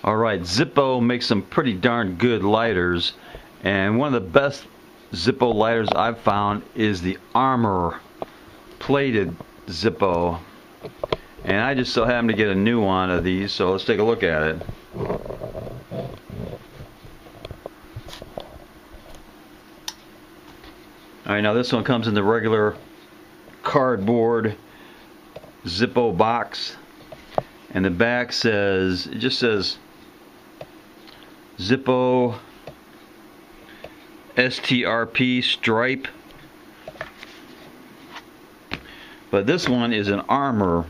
Alright, Zippo makes some pretty darn good lighters, and one of the best Zippo lighters I've found is the Armor plated Zippo, and I just so happen to get a new one of these, so let's take a look at it. Alright, now this one comes in the regular cardboard Zippo box, and the back says, it just says Zippo STRP stripe, but this one is an Armor,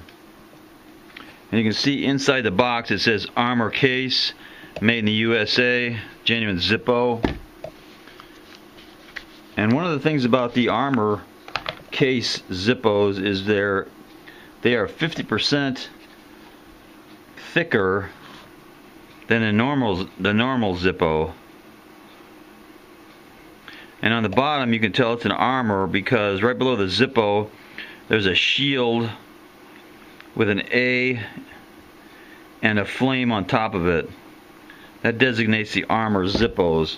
and you can see inside the box it says Armor case, made in the USA, genuine Zippo. And one of the things about the Armor case Zippos is they are 50% thicker than the normal Zippo. And on the bottom you can tell it's an Armor because right below the Zippo there's a shield with an A and a flame on top of it. That designates the Armor Zippos.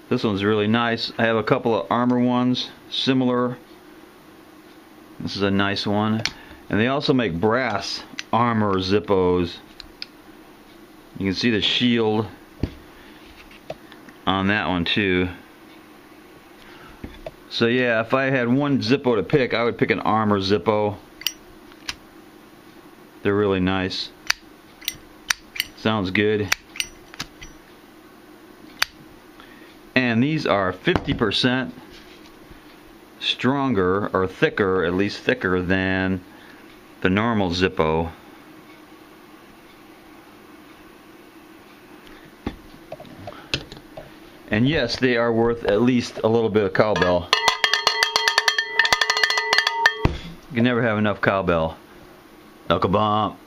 This one's really nice. I have a couple of Armor ones similar. This is a nice one. And they also make brass Armor Zippos. You can see the shield on that one too. So yeah, if I had one Zippo to pick, I would pick an Armor Zippo. They're really nice. Sounds good. And these are 50% stronger, or thicker, at least thicker than the normal Zippo. And yes, they are worth at least a little bit of cowbell. You can never have enough cowbell. Knuckle bump.